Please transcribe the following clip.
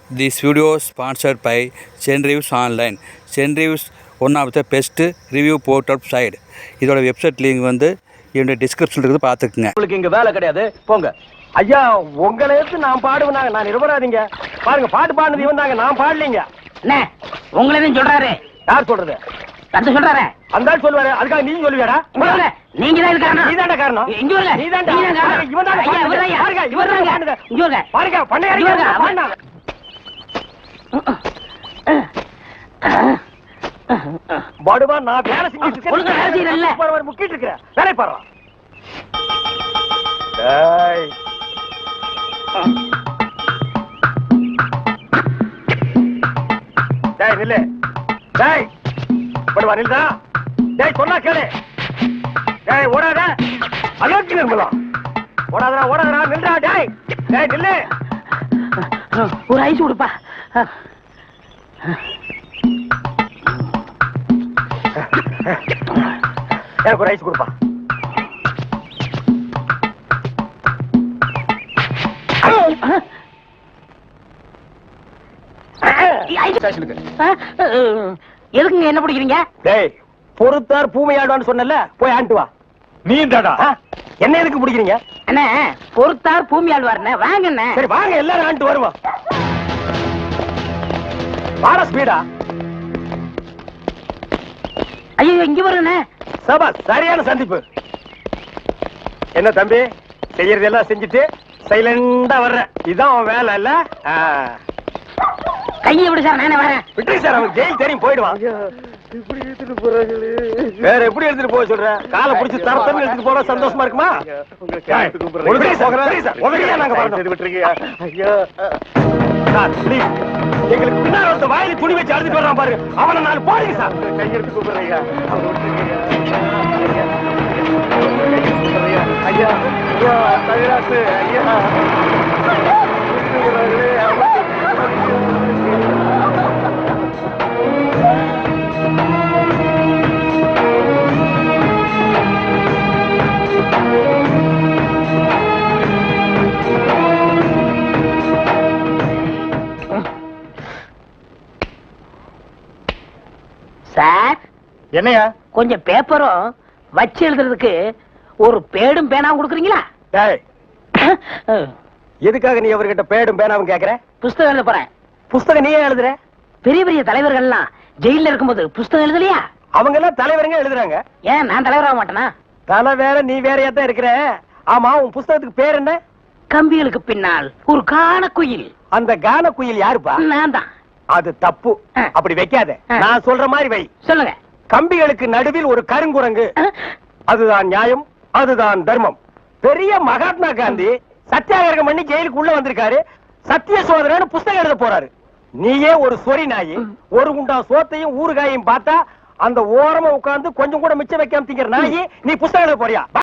This video is sponsored by Zenreviews Online. Zenreviews one of the best review portal site. இதோட website link வந்து என்னோட டிஸ்கிரிப்ஷன்ல இருக்கு பார்த்துக்குங்க. உங்களுக்கு இங்க வேலை கிடையாது போங்க. ஐயா உங்களை எடுத்து நான் பாடுவேனாங்க, நான் நிரபராதிங்க. பாருங்க பாட்டு பாடுனது இவன் தாங்க, நான் பாடலீங்க. அண்ணே உங்களேதான் சொல்றாரு. யார் சொல்றது? தந்து சொல்றாரு. அந்த ஆள் சொல்வாரு, அதுக்காக நீ சொல்லுவியாடா? நீங்க தான் காரணம். நீ தான்டா காரணம். இங்க வரல. நீ தான்டா. இவன் தான் பாருங்க, இவன் தான் பாடுங்க. இங்க வரல. பாருங்க பண்ணையாரிங்க பாடுனாங்க. பாடுவா நான் வேலை செஞ்சிட்டு இருக்கேன். ஒழுங்கா வேலை செய்யறல்ல. பாரு முக்கிட்டு இருக்கேன். வேலை பாரு. டேய். டேய் நில்லு. டேய். பாடுவா நில்லுடா. டேய் சொன்னா கேளு. டேய் ஓடாத. அலோச்சி நிர்மலா. ஓடாதடா ஓடாதடா நில்லுடா டேய். டேய் நில்லு. ஒரு ஐஸ் கொடுப்பா. எனக்கு ஒரு ஐஸ் கொடுப்பா. எதுக்குங்க என்ன பிடிக்கிறீங்க? டேய் பொறுத்தார் பூமையாடுவான்னு சொன்னல, போய் ஆண்டு வா. நீ தாடா என்ன எதுக்கு பிடிக்கிறீங்க? அண்ணே பொறுத்தார் பூமி ஆழ்வார்ண்ணே, வாங்க அண்ணே. சரி வாங்க எல்லாரும் ஆண்டு வருவோம். வாட ஸ்பீடா. ஐயோ இங்க வருண்ணே. சபா சரியான சந்திப்பு. என்ன தம்பி செய்யறது எல்லாம் செஞ்சுட்டு சைலண்டா வர்ற, இதான் அவன் வேலை இல்ல? கையை விடு சார், நானே வரேன். விட்டு சார், அவன் ஜெயில் தெரியும் போயிடுவான். வேற எப்படி எடுத்துட்டு போக சொல்ற? காலை புடிச்சு தரத்தன்னு எடுத்துட்டு போனா சந்தோஷமா இருக்குமா? எங்களுக்கு பின்னாடி ஒருத்த வாயில துணி வச்சு அழுதுட்டு வர்றான் பாரு, அவனை நான் போடுங்க சார். கையெடுத்து கூப்பிடுறீங்க ஐயா. ஐயா தவிராசு ஐயா. சார் என்னையா? கொஞ்சம் பேப்பரும் வச்சு எழுதுறதுக்கு ஒரு பேடும் பேனாவும் கொடுக்குறீங்களா? டேய் எதுக்காக நீ அவர்கிட்ட பேடும் பேனாவும் கேக்குற? புஸ்தகம் எழுத போறேன். புஸ்தகம் நீயே எழுதுற? பெரிய பெரிய தலைவர்கள் எல்லாம் ஜெயில இருக்கும்போது புஸ்தகம் எழுதலையா? அவங்க எல்லாம் தலைவருங்க எழுதுறாங்க. ஏன் நான் தலைவராக மாட்டேனா? தலை வேற நீ வேறையா தான் இருக்கிற. ஆமா உன் புஸ்தகத்துக்கு பேர் என்ன? கம்பிகளுக்கு பின்னால் ஒரு கான குயில். அந்த கான குயில் யாருப்பா? நான் தான். அது தப்பு, அப்படி வைக்காத. நான் சொல்ற மாதிரி வை. சொல்லுங்க. கம்பிகளுக்கு நடுவில் ஒரு கருங்குரங்கு, அதுதான் நியாயம், அதுதான் தர்மம். பெரிய மகாத்மா காந்தி சத்தியாகிரகம் பண்ணி ஜெயிலுக்கு உள்ள வந்திருக்காரு. சத்திய சோதனைன்னு புஸ்தகம் எழுத போறாரு. நீயே ஒரு சொரி நாயி, ஒரு குண்டா சோத்தையும் ஊறுகாயையும் பார்த்தா அந்த ஓரமா உட்கார்ந்து கொஞ்சம் கூட மிச்சம் வைக்காம திங்கிற நாயி, நீ புஸ்தகம் எழுத போறியா?